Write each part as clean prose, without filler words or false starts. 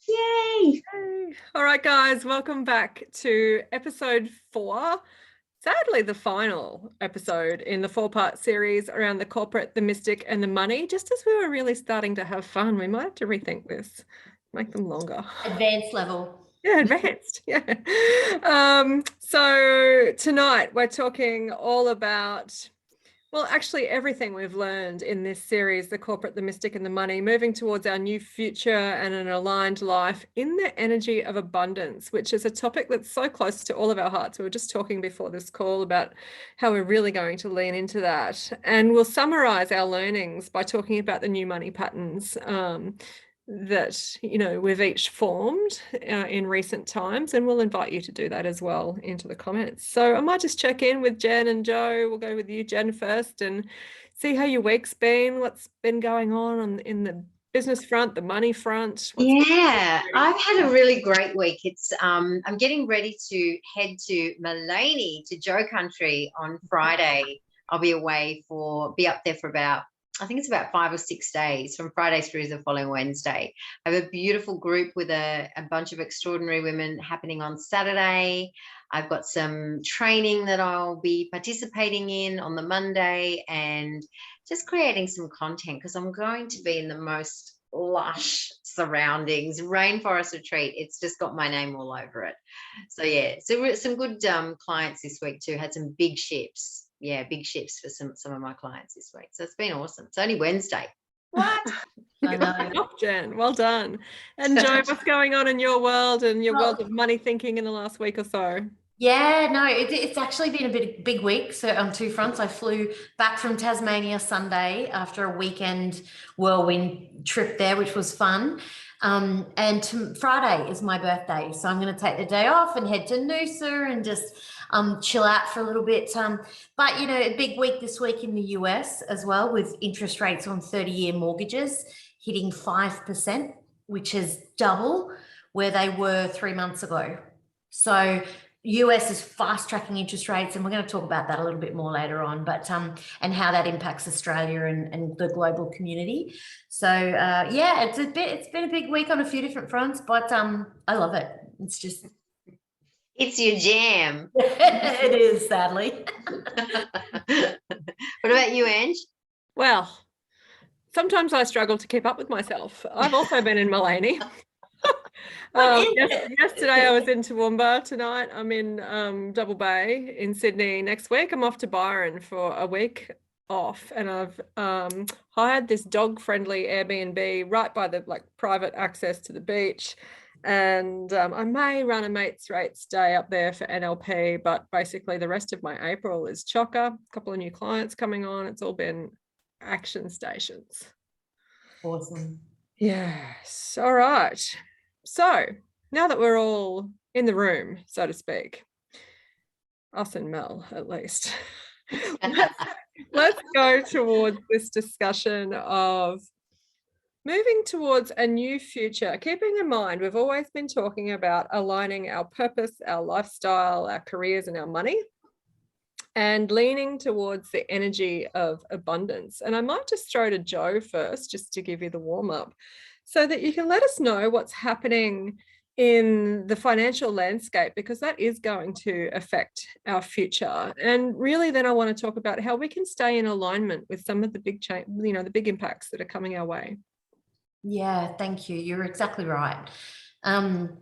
Yay! Hey. All right, guys, welcome back to episode 4. Sadly, the final episode in the 4-part series around the corporate, the mystic, and the money. Just as we were really starting to have fun, we might have to rethink this, make them longer. Advanced level. Yeah, advanced. Yeah. So tonight we're talking all about, well, actually everything we've learned in this series, the corporate, the mystic, and the money, moving towards our new future and an aligned life in the energy of abundance, which is a topic that's so close to all of our hearts. We were just talking before this call about how we're really going to lean into that. And we'll summarize our learnings by talking about the new money patterns that we've each formed in recent times, and we'll invite you to do that as well into the comments. So I might just check in with Jen and Joe. We'll go with you, Jen, first, and see how your week's been, what's been going on in the business front, the money front. Yeah, I've had a really great week. It's I'm getting ready to head to Mullaney to Joe Country on Friday. I'll be up there for I think it's about 5 or 6 days, from Friday through the following Wednesday. I have a beautiful group with a bunch of extraordinary women happening on Saturday. I've got some training that I'll be participating in on the Monday, and just creating some content because I'm going to be in the most lush surroundings, rainforest retreat. It's just got my name all over it. So yeah, so some good clients this week too. Had some big shifts. Yeah, big shifts for some of my clients this week. So it's been awesome. It's only Wednesday. What? I know. Jen, well done. And Joe, what's going on in your world and your world of money thinking in the last week or so? Yeah, no, it's actually been a big week. So on 2 fronts, I flew back from Tasmania Sunday after a weekend whirlwind trip there, which was fun. And Friday is my birthday, so I'm going to take the day off and head to Noosa and just chill out for a little bit. But a big week this week in the US as well, with interest rates on 30-year mortgages hitting 5%, which is double where they were 3 months ago. So US is fast tracking interest rates, and we're going to talk about that a little bit more later on, but and how that impacts Australia and the global community. So yeah, it's been a big week on a few different fronts, but I love it. It's your jam. It is, sadly. What about you, Ange? Well, sometimes I struggle to keep up with myself. I've also been in Mullaney. Yesterday I was in Toowoomba. Tonight I'm in Double Bay in Sydney. Next week I'm off to Byron for a week off, and I've hired this dog-friendly Airbnb right by the private access to the beach. And I may run a mates rates day up there for NLP, but basically the rest of my April is chocker. A couple of new clients coming on. It's all been action stations. Awesome. Yes. All right. So now that we're all in the room, so to speak, us and Mel at least, let's go towards this discussion of moving towards a new future, keeping in mind we've always been talking about aligning our purpose, our lifestyle, our careers, and our money, and leaning towards the energy of abundance. And I might just throw to Joe first, just to give you the warm-up, so that you can let us know what's happening in the financial landscape, because that is going to affect our future. And really then I want to talk about how we can stay in alignment with some of the big the big impacts that are coming our way. Yeah, thank you. You're exactly right. I'm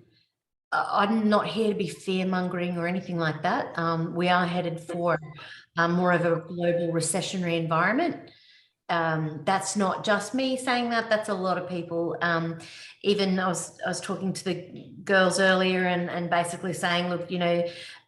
not here to be fear-mongering or anything like that. We are headed for more of a global recessionary environment. That's not just me saying that, that's a lot of people. Even I was talking to the girls earlier and basically saying, look,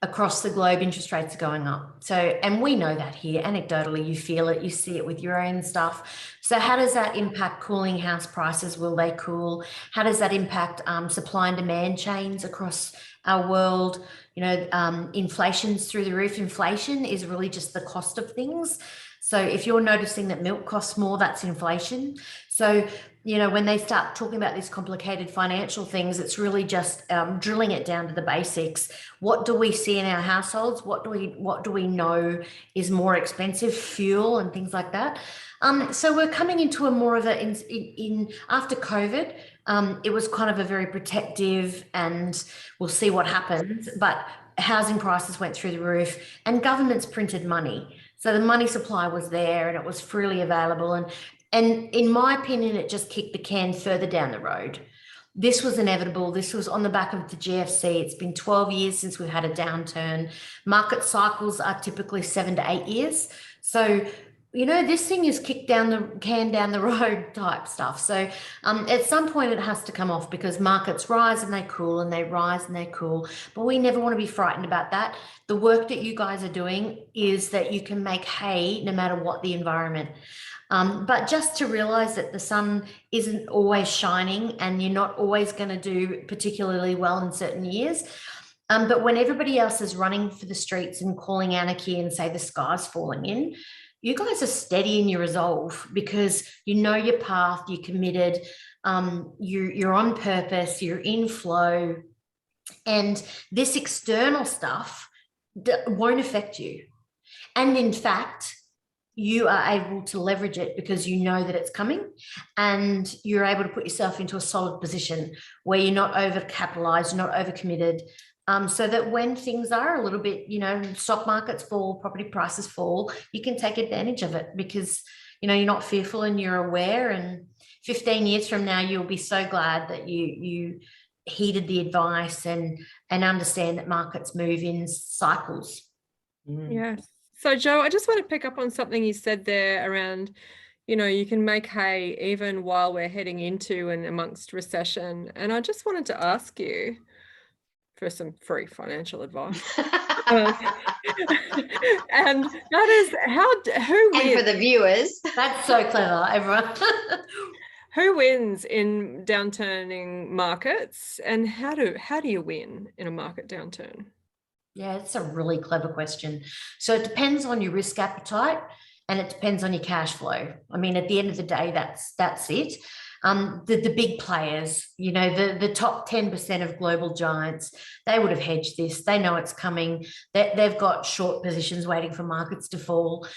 across the globe, interest rates are going up. So, and we know that here, anecdotally, you feel it, you see it with your own stuff. So how does that impact cooling house prices? Will they cool? How does that impact supply and demand chains across our world? Inflation's through the roof. Inflation is really just the cost of things. So if you're noticing that milk costs more, that's inflation. So, when they start talking about these complicated financial things, it's really just drilling it down to the basics. What do we see in our households? What do we know is more expensive? Fuel and things like that. So we're coming into a more of a, in after COVID, it was kind of a very protective and we'll see what happens, but housing prices went through the roof and governments printed money. So the money supply was there and it was freely available. And in my opinion, it just kicked the can further down the road. This was inevitable. This was on the back of the GFC. It's been 12 years since we've had a downturn. Market cycles are typically 7 to 8 years. So, you know, this thing is kicked down the can down the road type stuff. So at some point it has to come off because markets rise and they cool and they rise and they cool. But we never want to be frightened about that. The work that you guys are doing is that you can make hay no matter what the environment. But just to realize that the sun isn't always shining and you're not always going to do particularly well in certain years. But when everybody else is running for the streets and calling anarchy and say the sky's falling in, you guys are steady in your resolve because you know your path, you're committed, you're on purpose, you're in flow, and this external stuff won't affect you. And in fact, you are able to leverage it because you know that it's coming and you're able to put yourself into a solid position where you're not overcapitalized, you're not overcommitted, so that when things are a little bit, you know, stock markets fall, property prices fall, you can take advantage of it because, you know, you're not fearful and you're aware. And 15 years from now, you'll be so glad that you heeded the advice and understand that markets move in cycles. Yeah. So Jo, I just want to pick up on something you said there around, you know, you can make hay even while we're heading into and amongst recession. And I just wanted to ask you for some free financial advice. And that is who wins? And for the viewers. That's so clever, everyone. Who wins in downturning markets and how do you win in a market downturn? Yeah, it's a really clever question. So it depends on your risk appetite and it depends on your cash flow. I mean, at the end of the day, that's it. The big players, you know, the top 10% of global giants, they would have hedged this. They know it's coming. They've got short positions waiting for markets to fall.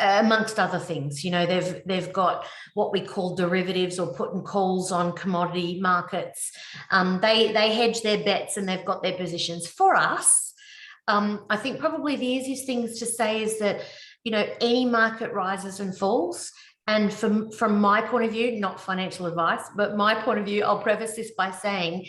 Amongst other things, you know, they've got what we call derivatives or put and calls on commodity markets. They hedge their bets and they've got their positions. For us, I think probably the easiest things to say is that, you know, any market rises and falls. And from my point of view, not financial advice, but my point of view, I'll preface this by saying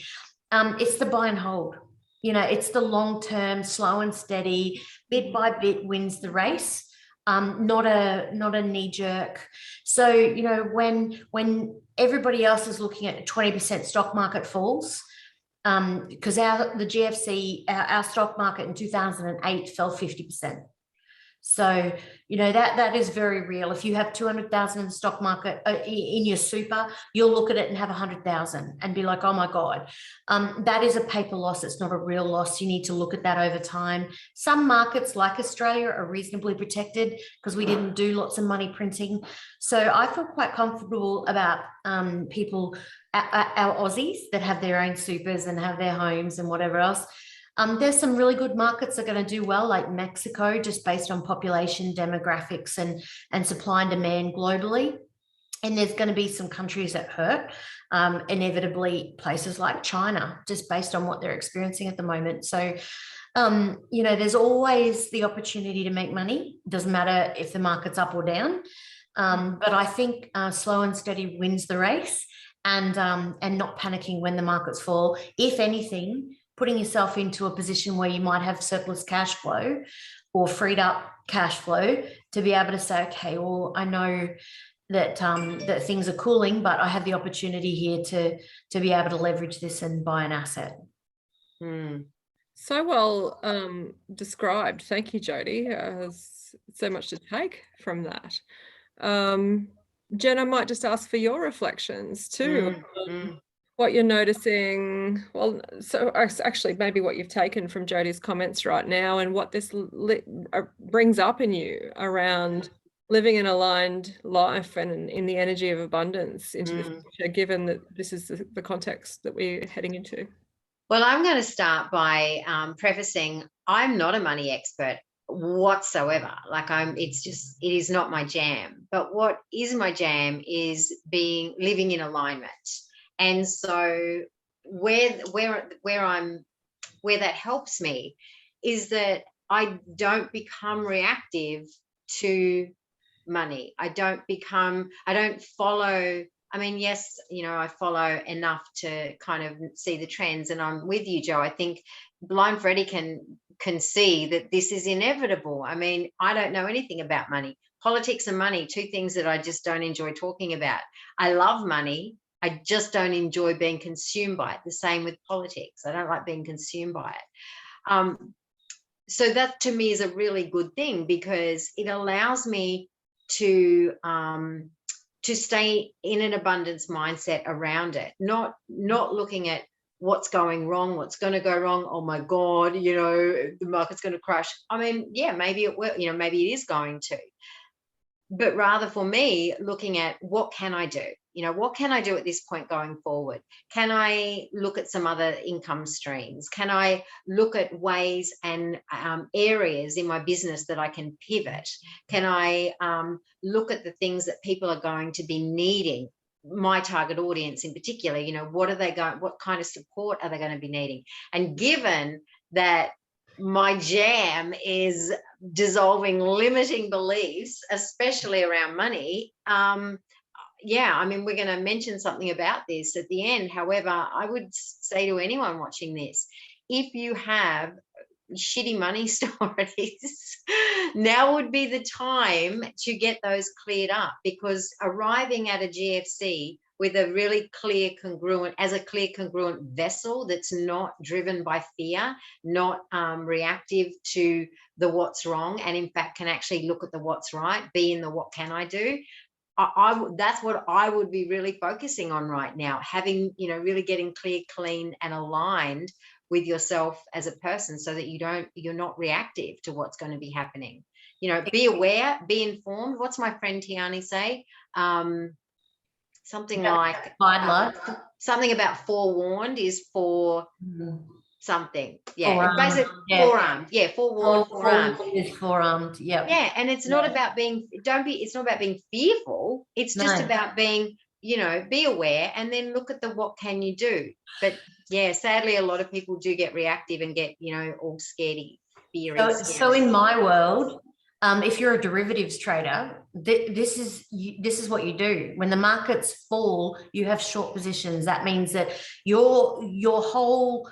it's the buy and hold. You know, it's the long-term, slow and steady, bit by bit wins the race. Not a knee jerk. So, you know, when everybody else is looking at 20% stock market falls, because the GFC, our stock market in 2008 fell 50%. So, you know, that is very real. If you have 200,000 in the stock market in your super, you'll look at it and have 100,000 and be like, oh my God, that is a paper loss. It's not a real loss. You need to look at that over time. Some markets like Australia are reasonably protected because we didn't do lots of money printing. So I feel quite comfortable about people, our Aussies that have their own supers and have their homes and whatever else. There's some really good markets that are going to do well, like Mexico, just based on population demographics and supply and demand globally. And there's going to be some countries that hurt, inevitably places like China, just based on what they're experiencing at the moment. So, you know, there's always the opportunity to make money. It doesn't matter if the market's up or down. But I think slow and steady wins the race and not panicking when the markets fall. If anything, putting yourself into a position where you might have surplus cash flow or freed up cash flow to be able to say, okay, well, I know that that things are cooling, but I have the opportunity here to be able to leverage this and buy an asset. So well described. Thank you, Jodie. So much to take from that. Jen, I might just ask for your reflections too. What you're noticing, well, so actually maybe what you've taken from Jodie's comments right now and what this brings up in you around living an aligned life and in the energy of abundance into the future, given that this is the context that we're heading into. Well, I'm going to start by prefacing, I'm not a money expert. whatsoever. Like it is not my jam. But what is my jam is living in alignment. And so where that helps me is that I don't become reactive to money. I don't follow. I mean, yes, I follow enough to kind of see the trends, and I'm with you, Jo. I think Blind Freddie can see that this is inevitable. I mean, I don't know anything about money. Politics and money, two things that I just don't enjoy talking about. I love money. I just don't enjoy being consumed by it. The same with politics. I don't like being consumed by it. So that to me is a really good thing, because it allows me to stay in an abundance mindset around it, not looking at what's going wrong, what's going to go wrong. Oh my God, the market's going to crash. I mean, yeah, maybe it will, maybe it is going to, but rather for me, looking at what can I do? What can I do at this point going forward? Can I look at some other income streams? Can I look at ways and areas in my business that I can pivot? Can I look at the things that people are going to be needing? My target audience in particular, what kind of support are they going to be needing? And given that my jam is dissolving limiting beliefs, especially around money, yeah, I mean, we're going to mention something about this at the end. However, I would say to anyone watching this, if you have shitty money stories, now would be the time to get those cleared up, because arriving at a GFC with a really clear congruent vessel that's not driven by fear, not reactive to the what's wrong, and in fact can actually look at the what's right, be in the what can I do. That's what I would be really focusing on right now, having, really getting clear, clean and aligned with yourself as a person, so that you're not reactive to what's going to be happening. Be aware, be informed. What's my friend Tiani say? Something like something about forewarned is for something. Yeah, basically forearmed. Yeah, forewarned, forearmed. Is forearmed. Yeah. Yeah, and it's not about being. It's not about being fearful. It's just about being. Be aware, and then look at the what can you do. But yeah, sadly, a lot of people do get reactive and get all scaredy, feary. So in my world, if you're a derivatives trader, this is what you do. When the markets fall, you have short positions. That means that your whole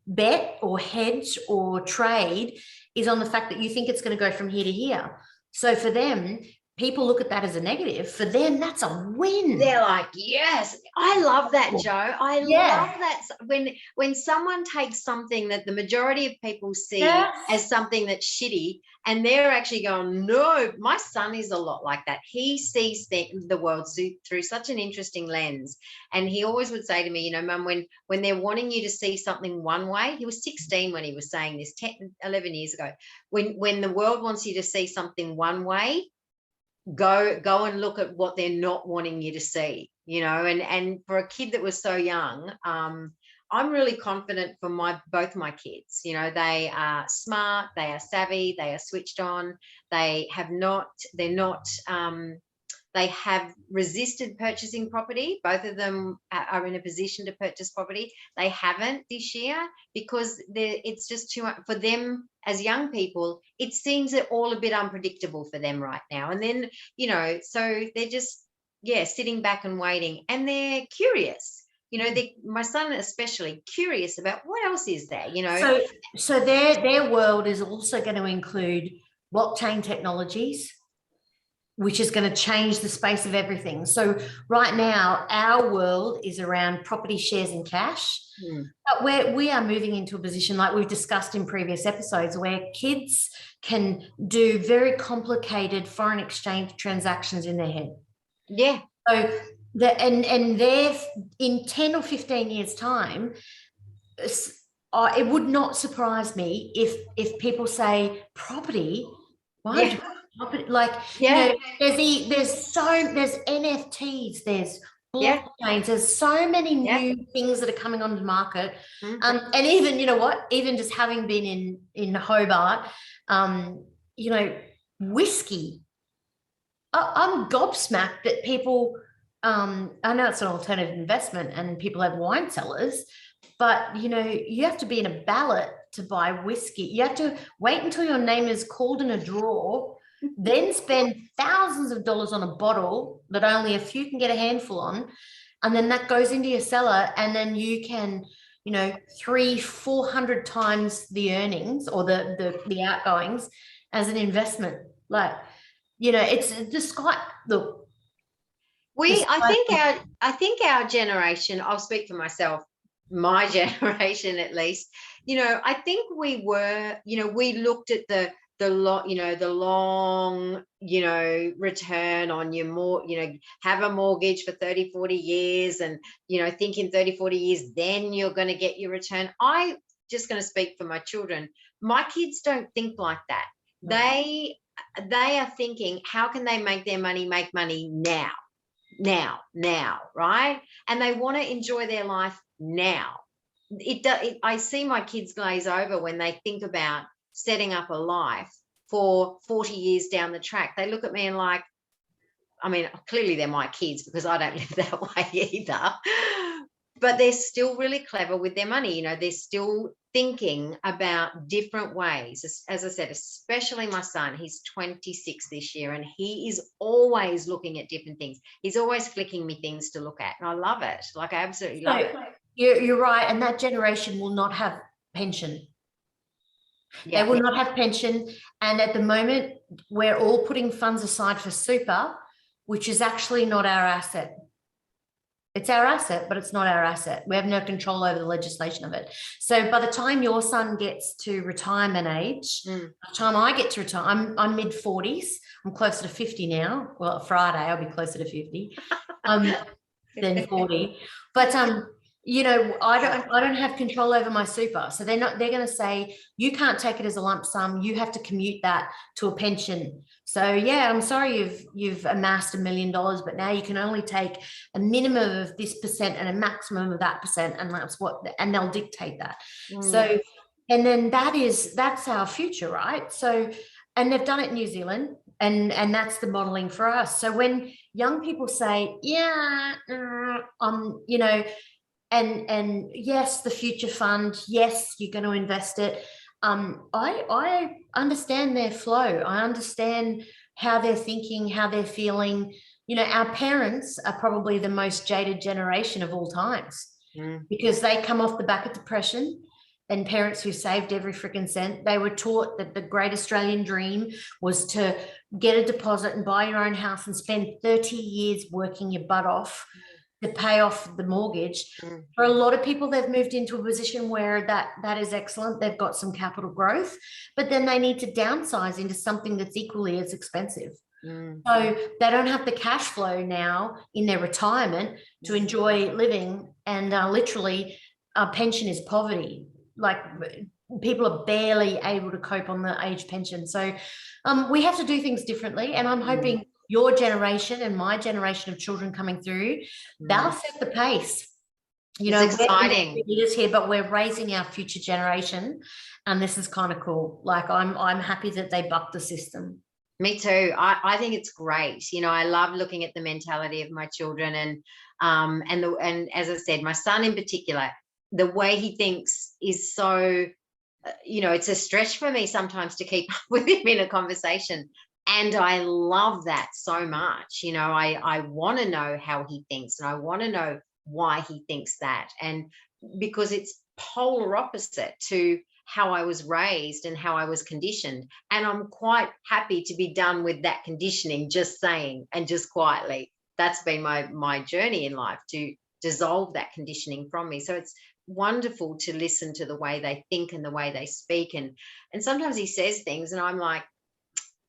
bet or hedge or trade is on the fact that you think it's going to go from here to here. So for them, people look at that as a negative. For them, that's a win. They're like, yes, I love that, Jo. I love that. When someone takes something that the majority of people see as something that's shitty, and they're actually going, no, my son is a lot like that. He sees the world through such an interesting lens. And he always would say to me, Mum, when they're wanting you to see something one way, he was 16 when he was saying this 11 years ago, when the world wants you to see something one way, go and look at what they're not wanting you to see, and for a kid that was so young, I'm really confident for both my kids. They are smart, they are savvy, they are switched on, they have resisted purchasing property. Both of them are in a position to purchase property. They haven't this year because it's just too much for them as young people. It seems all a bit unpredictable for them right now. And then, so they're just, sitting back and waiting, and they're curious. My son especially curious about what else is there, So their world is also going to include blockchain technologies, which is going to change the space of everything. So right now, our world is around property, shares and cash. But we are moving into a position, like we've discussed in previous episodes, where kids can do very complicated foreign exchange transactions in their head. Yeah. So and they're in 10 or 15 years' time, it would not surprise me if people say property. Why? Yeah. Like, there's NFTs, there's Yeah. blockchains. There's so many Yeah. new things that are coming onto the market. Mm. And even, you know what, even just having been in Hobart, you know, whiskey. I'm gobsmacked that people, I know it's an alternative investment and people have wine cellars, but you know, you have to be in a ballot to buy whiskey. You have to wait until your name is called in a draw, then spend thousands of dollars on a bottle that only a few can get a handful on. And then that goes into your cellar, and then you can, you know, 300-400 times the earnings or the outgoings as an investment. Like, you know, it's the sky. Look, I think our generation, I'll speak for myself, my generation at least, you know, I think we were, you know, we looked at the long, you know, return on your you know, have a mortgage for 30-40 years, and you know, think in 30-40 years then you're going to get your return. I just going to speak for my children. My kids don't think like that. No. They are thinking, how can they make money now, right? And they want to enjoy their life now. I see my kids glaze over when they think about setting up a life for 40 years down the track. They look at me and like, I mean, clearly they're my kids because I don't live that way either. But they're still really clever with their money. You know, they're still thinking about different ways. As I said, especially my son, he's 26 this year, and he is always looking at different things. He's always flicking me things to look at, and I love it. Like, I absolutely love it. You're right. And that generation will not have pension. Yeah. They will not have pension. And at the moment, we're all putting funds aside for super, which is actually not our asset. It's our asset, but it's not our asset. We have no control over the legislation of it. So by the time your son gets to retirement age, by the time I get to retire, I'm mid-40s. I'm closer to 50 now. Well, Friday, I'll be closer to 50 than 40. But you know, I don't have control over my super. So they're going to say, you can't take it as a lump sum. You have to commute that to a pension. So yeah, I'm sorry you've amassed $1 million, but now you can only take a minimum of this percent and a maximum of that percent, and and they'll dictate that. So, and then that's our future, right? So, and they've done it in New Zealand, and that's the modeling for us. So when young people say, yeah, you know, and yes, the future fund, yes, you're going to invest it. I understand their flow. I understand how they're thinking, how they're feeling. You know, our parents are probably the most jaded generation of all times because they come off the back of depression, and parents who saved every freaking cent. They were taught that the great Australian dream was to get a deposit and buy your own house and spend 30 years working your butt off to pay off the mortgage. For a lot of people, they've moved into a position where that is excellent. They've got some capital growth, but then they need to downsize into something that's equally as expensive. So they don't have the cash flow now in their retirement to enjoy living. And literally, pension is poverty. Like, people are barely able to cope on the age pension. So we have to do things differently. And I'm hoping your generation and my generation of children coming through, they'll set the pace. You know, it's exciting. We're here, but we're raising our future generation, and this is kind of cool. Like, I'm happy that they bucked the system. Me too. I think it's great. You know, I love looking at the mentality of my children, and as I said, my son in particular, the way he thinks is so, you know, it's a stretch for me sometimes to keep up with him in a conversation. And I love that so much. You know, I want to know how he thinks, and I want to know why he thinks that. And because it's polar opposite to how I was raised and how I was conditioned. And I'm quite happy to be done with that conditioning, just saying, and just quietly. That's been my journey in life, to dissolve that conditioning from me. So it's wonderful to listen to the way they think and the way they speak. And sometimes he says things and I'm like,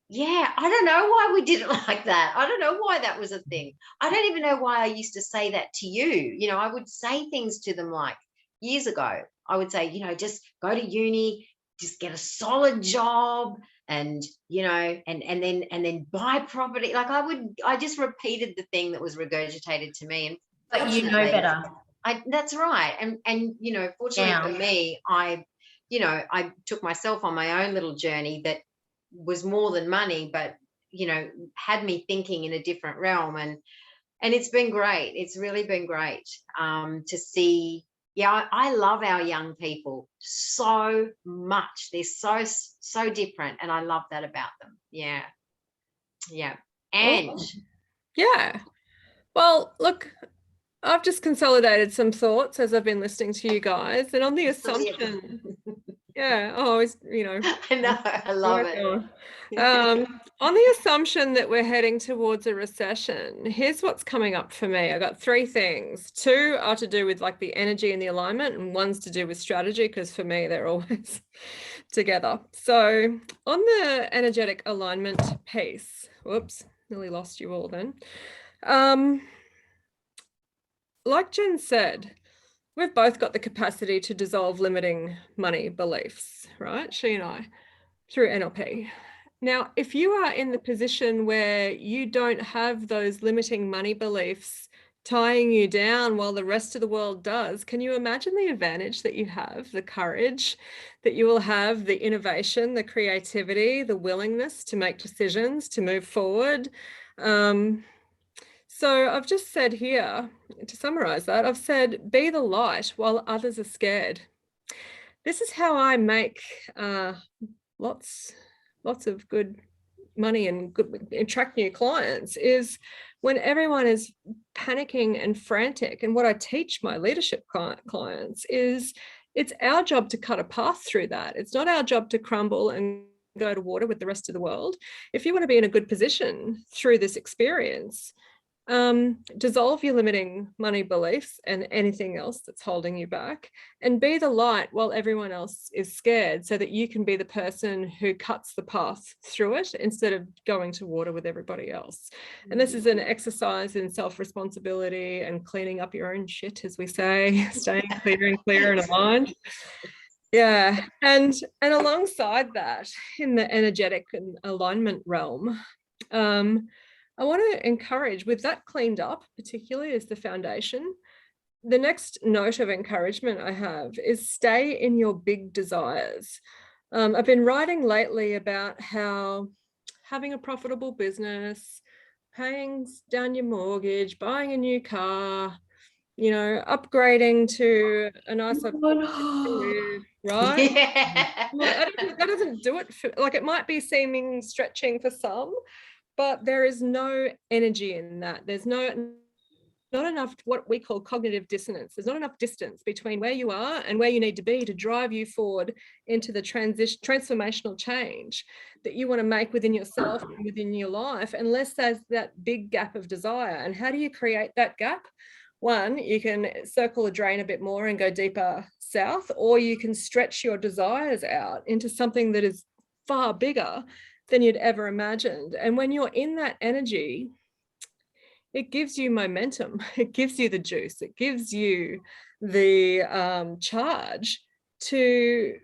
yeah, I don't know why we did it like that. I don't know why that was a thing. I don't even know why I used to say that to you. You know, I would say things to them like years ago. I would say, you know, just go to uni, just get a solid job, and, you know, and then buy property. Like I just repeated the thing that was regurgitated to me. And But you know better. That's right. And you know, fortunately for me, I took myself on my own little journey that was more than money, but you know, had me thinking in a different realm. And it's been great. It's really been great to see. Yeah, I love our young people so much. They're so different, and I love that about them. Yeah. And yeah. Well, look, I've just consolidated some thoughts as I've been listening to you guys, and on the assumption, yeah, always, you know, I know, I love it. On the assumption that we're heading towards a recession, here's what's coming up for me. I got 3 things. 2 are to do with like the energy and the alignment, and 1's to do with strategy, because for me they're always together. So on the energetic alignment piece, whoops, nearly lost you all then. Like Jen said, we've both got the capacity to dissolve limiting money beliefs, right? She and I, through NLP. Now, if you are in the position where you don't have those limiting money beliefs tying you down while the rest of the world does, can you imagine the advantage that you have, the courage that you will have, the innovation, the creativity, the willingness to make decisions, to move forward? So I've just said here, to summarize that, I've said, be the light while others are scared. This is how I make lots of good money and attract new clients, is when everyone is panicking and frantic. And what I teach my leadership clients is it's our job to cut a path through that. It's not our job to crumble and go to water with the rest of the world. If you want to be in a good position through this experience, dissolve your limiting money beliefs and anything else that's holding you back, and be the light while everyone else is scared, so that you can be the person who cuts the path through it instead of going to water with everybody else. And this is an exercise in self-responsibility and cleaning up your own shit, as we say, staying clear and aligned. Yeah, and alongside that, in the energetic and alignment realm, I want to encourage, with that cleaned up, particularly as the foundation, the next note of encouragement I have is stay in your big desires. I've been writing lately about how having a profitable business, paying down your mortgage, buying a new car, you know, upgrading to a nicer live, right? Yeah. Well, that doesn't do it for, like, it might be seeming stretching for some, but there is no energy in that. There's not enough what we call cognitive dissonance. There's not enough distance between where you are and where you need to be to drive you forward into the transformational change that you want to make within yourself and within your life, unless there's that big gap of desire. And how do you create that gap? 1, you can circle the drain a bit more and go deeper south, or you can stretch your desires out into something that is far bigger than you'd ever imagined. And when you're in that energy, it gives you momentum, it gives you the juice, it gives you the charge to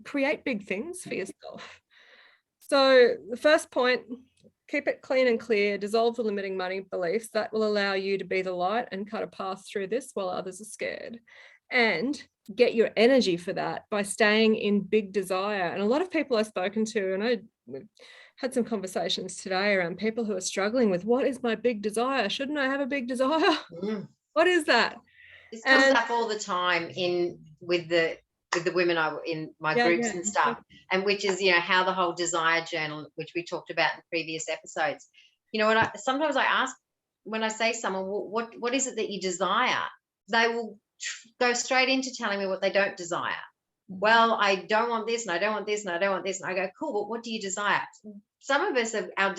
create big things for yourself. So the first point, keep it clean and clear, dissolve the limiting money beliefs. That will allow you to be the light and cut a path through this while others are scared. And get your energy for that by staying in big desire. And a lot of people I've spoken to, and we've had some conversations today around people who are struggling with, what is my big desire? Shouldn't I have a big desire? What is that? This comes up all the time with the women in my groups and stuff, and which is, you know, how the whole desire journal, which we talked about in previous episodes, you know, sometimes I ask, when I say someone, well, what is it that you desire? They will go straight into telling me what they don't desire. Well, I don't want this, and I don't want this, and I don't want this. And I go, cool, but what do you desire? Some of us, our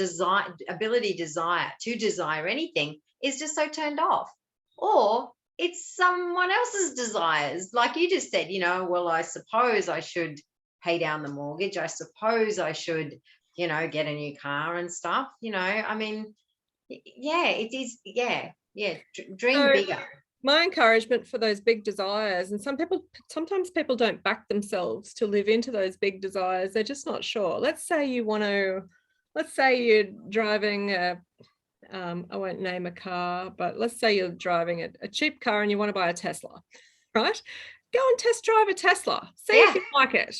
ability to desire anything is just so turned off. Or it's someone else's desires. Like you just said, you know, well, I suppose I should pay down the mortgage. I suppose I should, you know, get a new car and stuff. You know, I mean, yeah, it is. Yeah. Dream bigger. My encouragement for those big desires, and sometimes people don't back themselves to live into those big desires. They're just not sure. Let's say you're driving a I won't name a car, but let's say you're driving a cheap car and you want to buy a Tesla, right? Go and test drive a Tesla. See if you like it.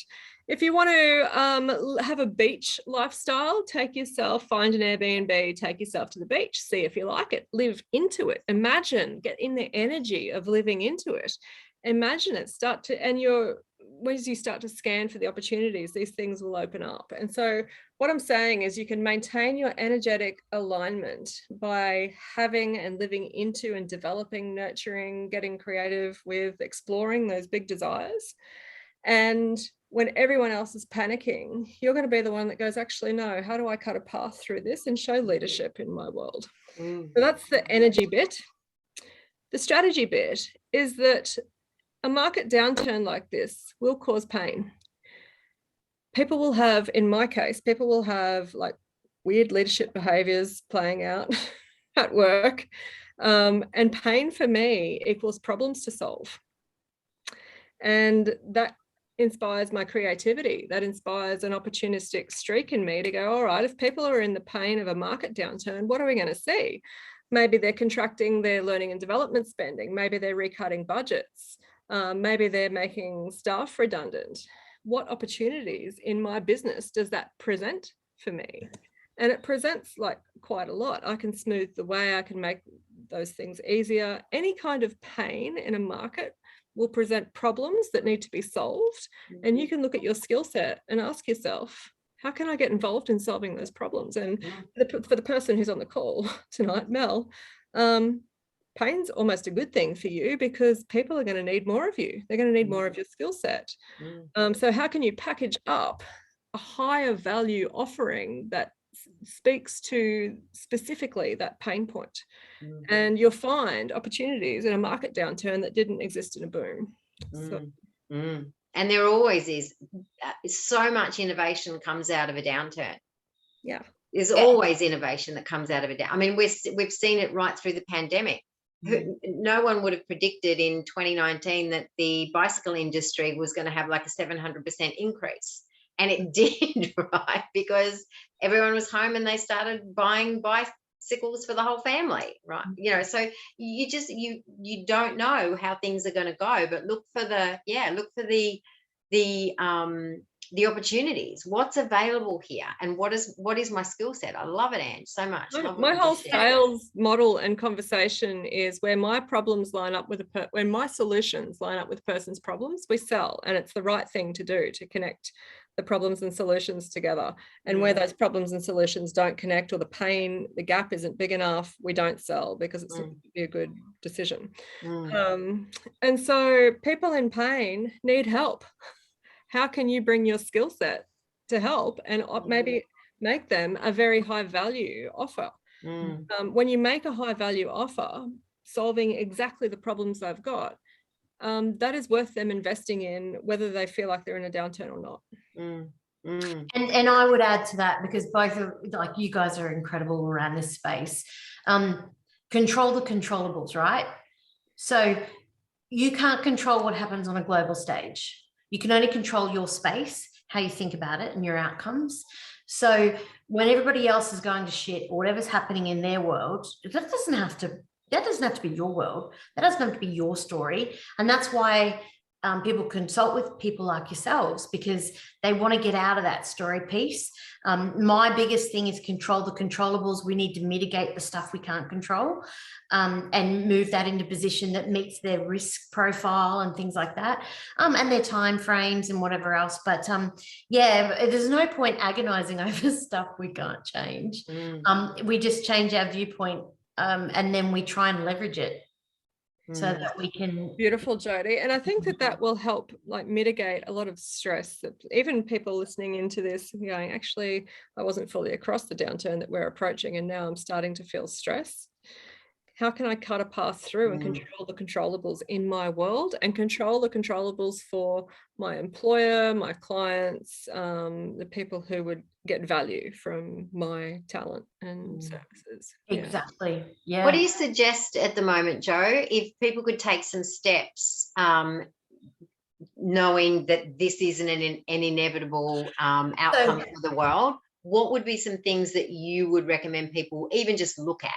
If you want to have a beach lifestyle, find an Airbnb, take yourself to the beach, see if you like it, live into it, imagine, get in the energy of living into it, imagine it, as you start to scan for the opportunities, these things will open up. And so what I'm saying is you can maintain your energetic alignment by having and living into and developing, nurturing, getting creative with exploring those big desires. And when everyone else is panicking, you're going to be the one that goes, actually, no, how do I cut a path through this and show leadership in my world? So that's the energy bit. The strategy bit is that a market downturn like this will cause pain. People will have, in my case, like weird leadership behaviors playing out at work. And pain for me equals problems to solve. And that inspires my creativity. That inspires an opportunistic streak in me to go, all right, if people are in the pain of a market downturn, what are we going to see? Maybe they're contracting their learning and development spending. Maybe they're recutting budgets. Maybe they're making staff redundant. What opportunities in my business does that present for me? And it presents like quite a lot. I can smooth the way, I can make those things easier. Any kind of pain in a market will present problems that need to be solved. And you can look at your skill set and ask yourself, how can I get involved in solving those problems? And for the person who's on the call tonight, Mel, pain's almost a good thing for you because people are going to need more of you. They're going to need more of your skill set. So how can you package up a higher value offering that speaks to specifically that pain point? And you'll find opportunities in a market downturn that didn't exist in a boom. And there always is so much innovation comes out of a downturn. There's always innovation that comes out of it. I mean, we've seen it right through the pandemic. No one would have predicted in 2019 that the bicycle industry was going to have like a 700% increase. And it did, right? Because everyone was home and they started buying bicycles for the whole family, right? You know, so you just, you don't know how things are going to go, but look for the opportunities. What's available here, and what is my skill set? I love it, Ange, so much. My whole sales model and conversation is where my problems line up with when my solutions line up with a person's problems, we sell, and it's the right thing to do to connect the problems and solutions together. And where those problems and solutions don't connect, or the gap isn't big enough, we don't sell because it's not going to be a good decision. And so people in pain need help. How can you bring your skill set to help and maybe make them a very high value offer? When you make a high value offer, solving exactly the problems they've got, that is worth them investing in, whether they feel like they're in a downturn or not. And I would add to that, because both of, like, you guys are incredible around this space. Control the controllables, right? So you can't control what happens on a global stage. You can only control your space, how you think about it, and your outcomes. So when everybody else is going to shit, or whatever's happening in their world, that doesn't have to be your world. That doesn't have to be your story. And that's why people consult with people like yourselves, because they want to get out of that story piece. My biggest thing is control the controllables. We need to mitigate the stuff we can't control, and move that into position that meets their risk profile and things like that, and their time frames and whatever else. But there's no point agonizing over stuff we can't change. We just change our viewpoint, and then we try and leverage it so that we can. Beautiful, Jodie. And I think that will help like mitigate a lot of stress, that even people listening into this going, actually, I wasn't fully across the downturn that we're approaching, and now I'm starting to feel stress. How can I cut a path through and control the controllables in my world, and control the controllables for my employer, my clients, the people who would get value from my talent and services? Exactly. Yeah. What do you suggest at the moment, Jo, if people could take some steps, knowing that this isn't an inevitable outcome for the world? what would be some things that you would recommend people even just look at?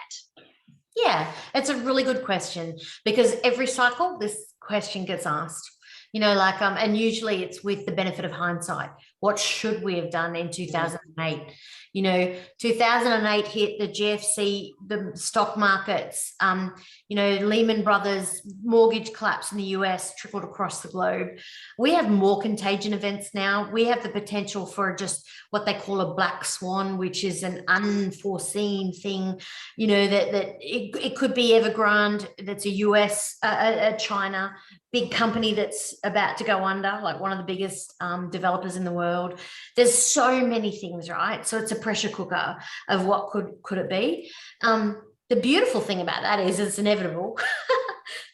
Yeah, it's a really good question, because every cycle this question gets asked, like, and usually it's with the benefit of hindsight. What should we have done in 2008? 2008 hit, the GFC, the stock markets, Lehman Brothers mortgage collapse in the US trickled across the globe. We have more contagion events now. We have the potential for just what they call a black swan, which is an unforeseen thing, that it could be Evergrande, that's a US, a China big company that's about to go under, like one of the biggest developers in the world. There's so many things, right? So it's a pressure cooker of what could it be. The beautiful thing about that is it's inevitable.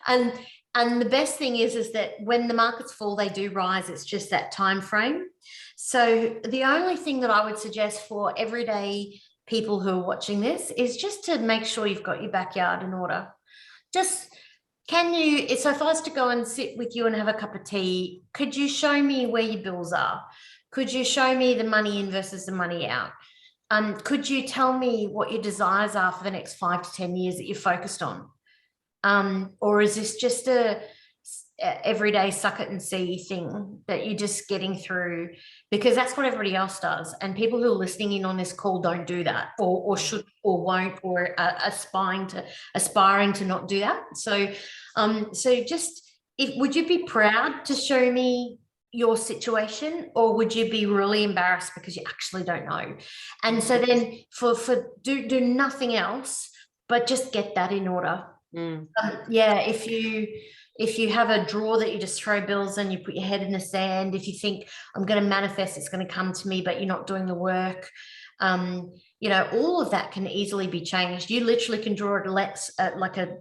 and the best thing is that when the markets fall, they do rise. It's just that time frame. So the only thing that I would suggest for everyday people who are watching this is just to make sure you've got your backyard in order. Just, so if I was to go and sit with you and have a cup of tea, could you show me where your bills are? Could you show me the money in versus the money out? Could you tell me what your desires are for the next 5 to 10 years that you're focused on? Or is this just a everyday suck it and see thing that you're just getting through? Because that's what everybody else does. And people who are listening in on this call don't do that, or should, or won't, or are aspiring to not do that. So, would you be proud to show me your situation, or would you be really embarrassed because you actually don't know? And so then do nothing else but just get that in order. If you have a drawer that you just throw bills in, you put your head in the sand. If you think I'm going to manifest, it's going to come to me, but you're not doing the work, all of that can easily be changed. You literally can draw like a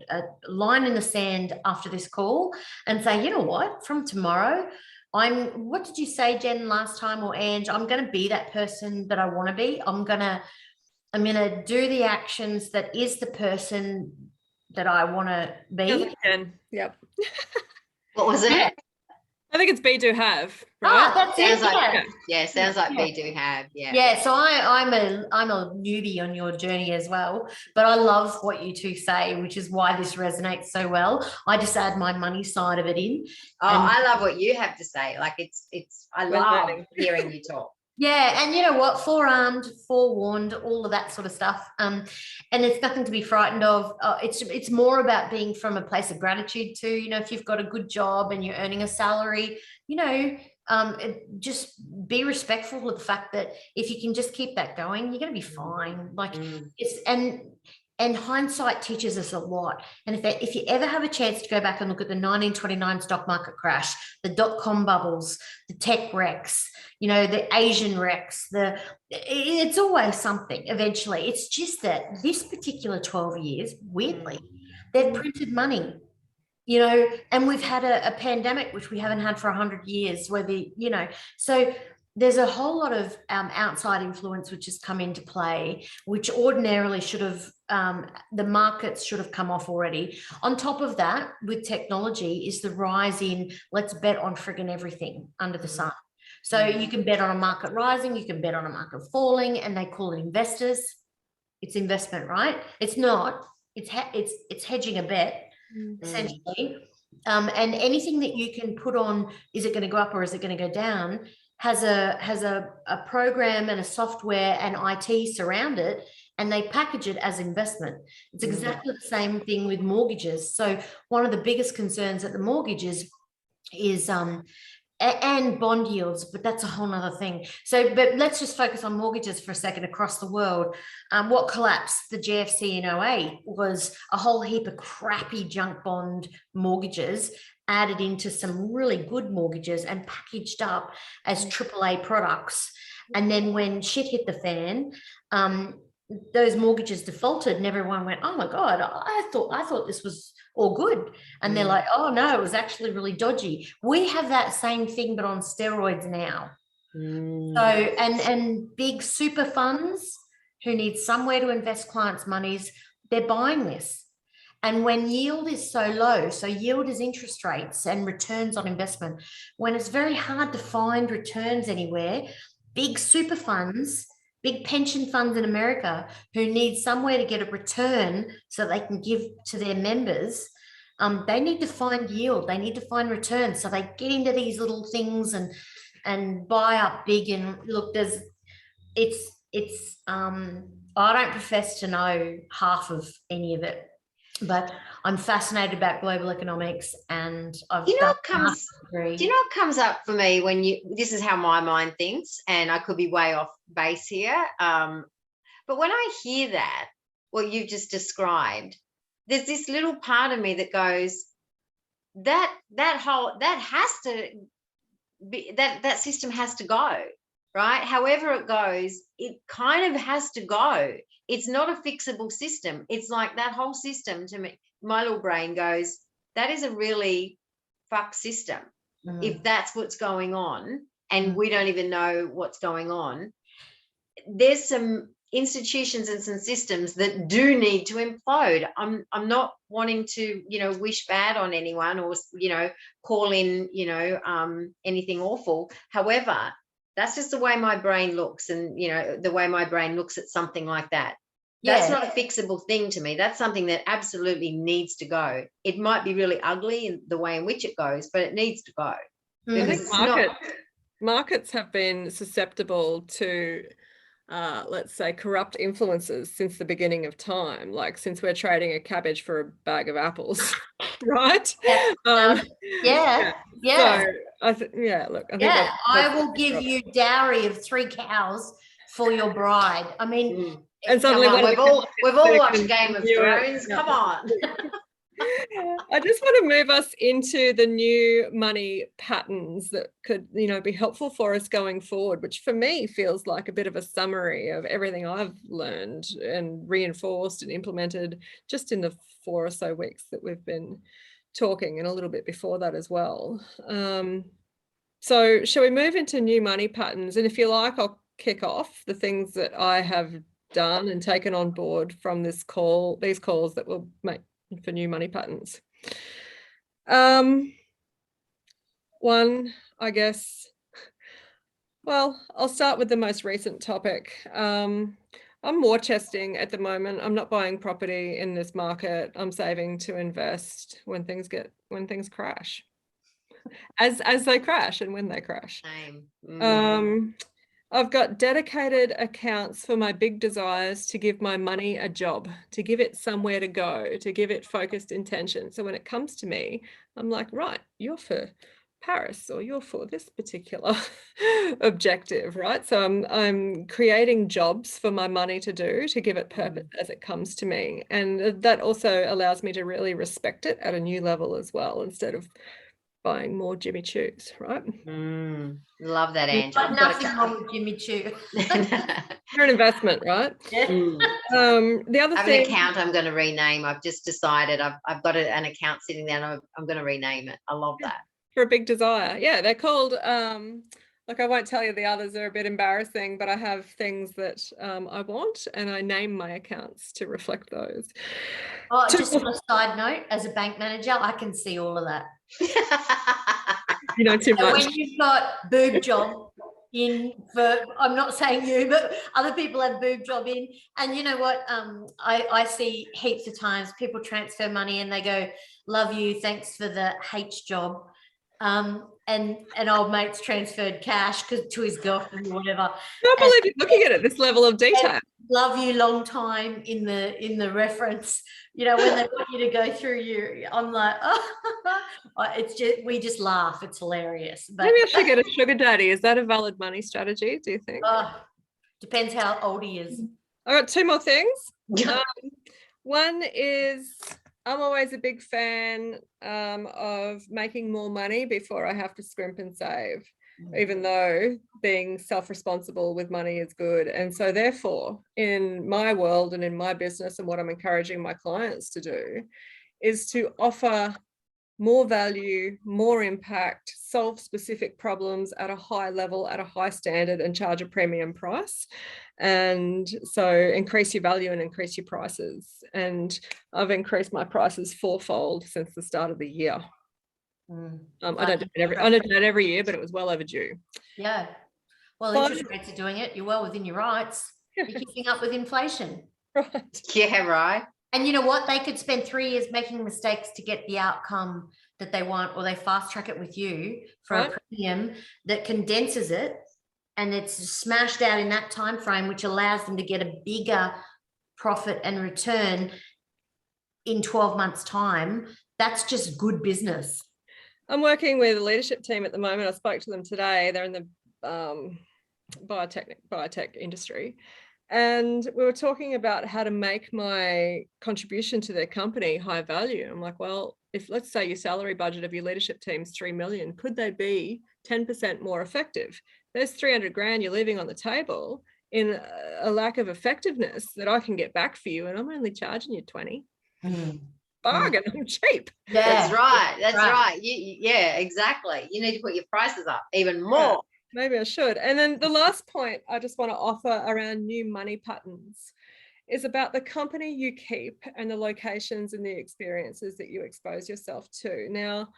line in the sand after this call and say, you know what, from tomorrow, what did you say, Jen, last time, or Ange? I'm going to be that person that I want to be. I'm going to do the actions that is the person that I want to be. Yep. What was it? I think it's be, do, have. Right? That's sounds it. Sounds like be, do, have. Yeah. So I'm a newbie on your journey as well, but I love what you two say, which is why this resonates so well. I just add my money side of it in. I love what you have to say. Like I love hearing you talk. Yeah, and you know what? Forearmed, forewarned, all of that sort of stuff. And it's nothing to be frightened of. It's more about being from a place of gratitude too. If you've got a good job and you're earning a salary, just be respectful of the fact that if you can just keep that going, you're going to be fine. And hindsight teaches us a lot. And if you ever have a chance to go back and look at the 1929 stock market crash, the dot-com bubbles, the tech wrecks, the Asian wrecks, it's always something eventually. It's just that this particular 12 years, weirdly, they've printed money, and we've had a pandemic, which we haven't had for 100 years, so there's a whole lot of outside influence which has come into play, which ordinarily should have, the markets should have come off already. On top of that, with technology, is the rise in let's bet on friggin' everything under the sun. So you can bet on a market rising, you can bet on a market falling, and they call it investors. It's investment, right? It's not. It's hedging a bet, essentially. And anything that you can put on, is it going to go up or is it going to go down, has a program and a software and IT surround it, and they package it as investment. It's exactly the same thing with mortgages. So one of the biggest concerns at the mortgages is and bond yields, but that's a whole nother thing. So, but let's just focus on mortgages for a second across the world. What collapsed the GFC in 08 was a whole heap of crappy junk bond mortgages added into some really good mortgages and packaged up as AAA products. And then when shit hit the fan, those mortgages defaulted and everyone went, oh my God, I thought this was all good. And they're like, oh no, it was actually really dodgy. We have that same thing, but on steroids now. So, and big super funds who need somewhere to invest clients' monies, they're buying this. And when yield is so low, so yield is interest rates and returns on investment, when it's very hard to find returns anywhere, big super funds big pension funds in America who need somewhere to get a return so they can give to their members. They need to find yield. They need to find return. So they get into these little things and buy up big. And look, I don't profess to know half of any of it, but I'm fascinated about global economics, and do you know what comes up for me when this is how my mind thinks, and I could be way off base here, but when I hear that, what you've just described, there's this little part of me that goes, that has to be, that system has to go, right? However it goes, it kind of has to go. It's not a fixable system. It's like that whole system, to me, my little brain goes, that is a really fuck system. If that's what's going on and we don't even know what's going on. There's some institutions and some systems that do need to implode. I'm not wanting to, wish bad on anyone or, call in, anything awful. However, that's just the way my brain looks, and, the way my brain looks at something like that. That's not a fixable thing to me. That's something that absolutely needs to go. It might be really ugly in the way in which it goes, but it needs to go. I think markets have been susceptible to, let's say, corrupt influences since the beginning of time, like since we're trading a cabbage for a bag of apples, right? Yeah. So I think I will give you dowry of 3 cows for your bride. I mean, and suddenly we've all watched Game of Thrones. Come on. I just want to move us into the new money patterns that could, be helpful for us going forward, which for me feels like a bit of a summary of everything I've learned and reinforced and implemented just in the 4 or so weeks that we've been talking, and a little bit before that as well. So shall we move into new money patterns? And if you like, I'll kick off the things that I have done and taken on board from these calls that we'll make for new money patterns. One, I guess, well, I'll start with the most recent topic. I'm war chesting at the moment. I'm not buying property in this market. I'm saving to invest when things crash, as they crash and when they crash. I've got dedicated accounts for my big desires to give my money a job, to give it somewhere to go, to give it focused intention. So when it comes to me, I'm like, right, you're for Paris, or you're for this particular objective, right? So I'm creating jobs for my money to do, to give it purpose as it comes to me. And that also allows me to really respect it at a new level as well, instead of buying more Jimmy Choos, right? Love that, Ange. Nothing wrong with Jimmy Choo. You're an investment, right? The other thing, an account I'm going to rename. I've just decided I've got an account sitting there, and I'm going to rename it. I love that. For a big desire. Yeah, they're called, like, I won't tell you the others, they're a bit embarrassing, but I have things that I want, and I name my accounts to reflect those. Just on a side note, as a bank manager, I can see all of that. Too much. When you've got boob job in, I'm not saying you, but other people have boob job in, and you know what? I see heaps of times people transfer money and they go, "Love you, thanks for the H job." And old mate's transferred cash to his girlfriend or whatever. I can't believe you're looking at it this level of detail. Love you, long time in the reference. When they want you to go through I'm like, it's just, we just laugh. It's hilarious. But maybe I should get a sugar daddy. Is that a valid money strategy, do you think? Depends how old he is. I got 2 more things. One is, I'm always a big fan of making more money before I have to scrimp and save, even though being self-responsible with money is good. And so therefore, in my world and in my business, and what I'm encouraging my clients to do is to offer more value, more impact, solve specific problems at a high level, at a high standard, and charge a premium price. And so increase your value and increase your prices. And I've increased my prices 4-fold since the start of the year. I don't do it every year, but it was well overdue. Yeah. Well, interest rates are doing it. You're well within your rights. You're keeping up with inflation. Right. Yeah, right. And you know what? They could spend 3 years making mistakes to get the outcome that they want, or they fast track it with you for a premium that condenses it, and it's smashed out in that time frame, which allows them to get a bigger profit and return in 12 months' time. That's just good business. I'm working with a leadership team at the moment. I spoke to them today. They're in the biotech industry. And we were talking about how to make my contribution to their company high value. I'm like, well, if let's say your salary budget of your leadership team is 3 million, could they be 10% more effective? There's 300 grand you're leaving on the table in a lack of effectiveness that I can get back for you, and I'm only charging you 20. Bargain. I'm cheap. Yeah, that's right. That's right. Yeah, exactly. You need to put your prices up even more. Yeah. Maybe I should. And then the last point I just want to offer around new money patterns is about the company you keep and the locations and the experiences that you expose yourself to. Now,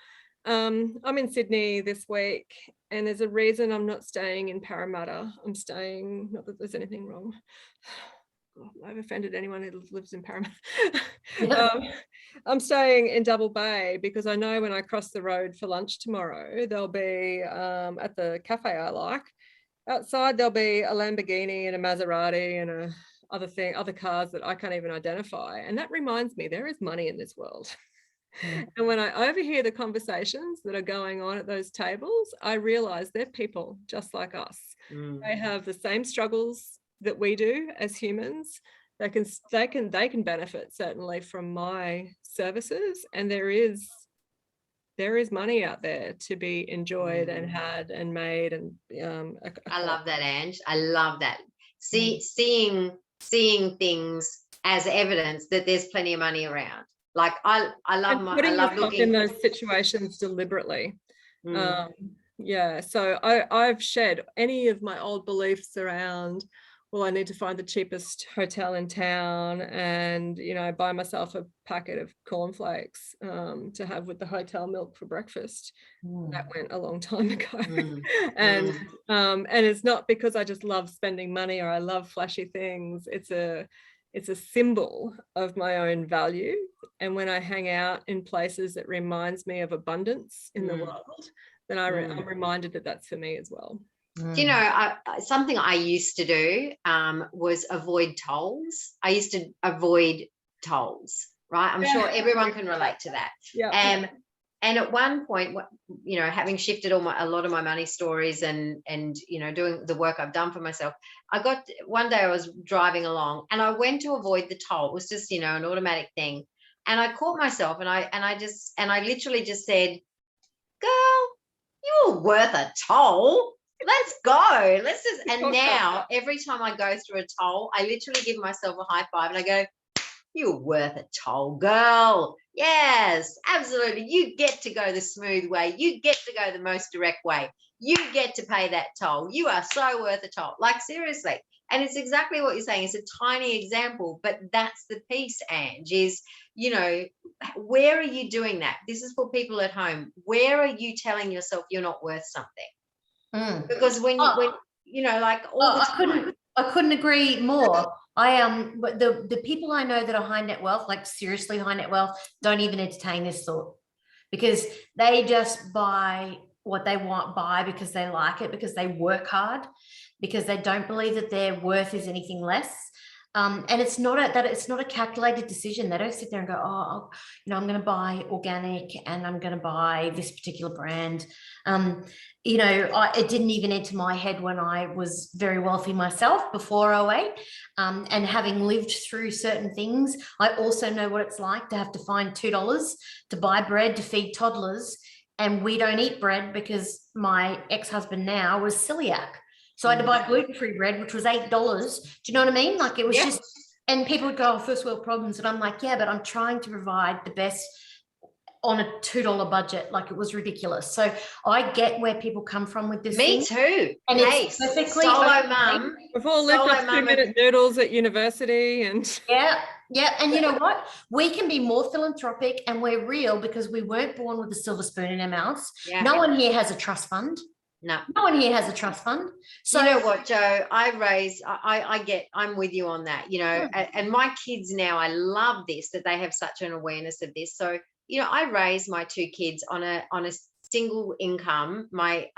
I'm in Sydney this week, and there's a reason I'm not staying in Parramatta. I'm staying, not that there's anything wrong. I've offended anyone who lives in Parramatta. I'm staying in Double Bay because I know when I cross the road for lunch tomorrow, there'll be at the cafe I like, outside there'll be a Lamborghini and a Maserati and other cars that I can't even identify. And that reminds me, there is money in this world. And when I overhear the conversations that are going on at those tables, I realize they're people just like us. They have the same struggles that we do as humans. They can benefit certainly from my services, and there is money out there to be enjoyed and had and made. And I love that, Ange. I love that. Seeing things as evidence that there's plenty of money around. Like I love looking in those situations deliberately. So I've shed any of my old beliefs around, well, I need to find the cheapest hotel in town and, buy myself a packet of cornflakes to have with the hotel milk for breakfast. That went a long time ago. And it's not because I just love spending money or I love flashy things. It's a symbol of my own value. And when I hang out in places that reminds me of abundance in the world, then I'm reminded that that's for me as well. Do you know, something I used to do was avoid tolls. I used to avoid tolls, right? I'm sure everyone can relate to that. Yeah. And at one point, having shifted a lot of my money stories and doing the work I've done for myself, one day I was driving along and I went to avoid the toll. It was just, an automatic thing. And I caught myself and I literally just said, girl, you're worth a toll. Let's go. And now every time I go through a toll, I literally give myself a high five and I go, you're worth a toll, girl. Yes, absolutely. You get to go the smooth way. You get to go the most direct way. You get to pay that toll. You are so worth a toll. Like, seriously. And it's exactly what you're saying. It's a tiny example, but that's the piece, Ange, is, where are you doing that? This is for people at home. Where are you telling yourself you're not worth something? Because when like all the time. I couldn't agree more. The people I know that are high net wealth, like seriously high net wealth, don't even entertain this thought, because they just buy what they buy because they like it, because they work hard, because they don't believe that their worth is anything less. And it's not a calculated decision. They don't sit there and go, I'm going to buy organic and I'm going to buy this particular brand. It didn't even enter my head when I was very wealthy myself before 2008. And having lived through certain things, I also know what it's like to have to find $2 to buy bread to feed toddlers. And we don't eat bread because my ex-husband now was celiac. So I had to buy gluten-free bread, which was $8. Do you know what I mean? Like, it was just, and people would go, first world problems. And I'm like, yeah, but I'm trying to provide the best on a $2 budget. Like, it was ridiculous. So I get where people come from with this. Me too. And it's perfectly solo mum. We've all lived off 2-minute noodles at university. And yeah. And you know what? We can be more philanthropic and we're real because we weren't born with a silver spoon in our mouths. Yeah. No one here has a trust fund. No. No one here has a trust fund. So you know what, Joe, I'm with you on that, you know, and my kids now, I love this, that they have such an awareness of this. So, you know, I raised my two kids on a single income. My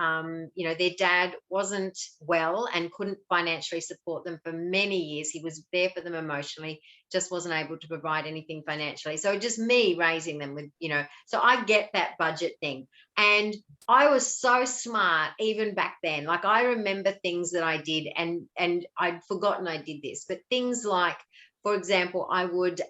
you know, their dad wasn't well and couldn't financially support them for many years. He was there for them emotionally, just wasn't able to provide anything financially. So just me raising them with, you know, so I get that budget thing. And I was so smart even back then. Like, I remember things that I did, and I'd forgotten I did this, but things like, for example, I would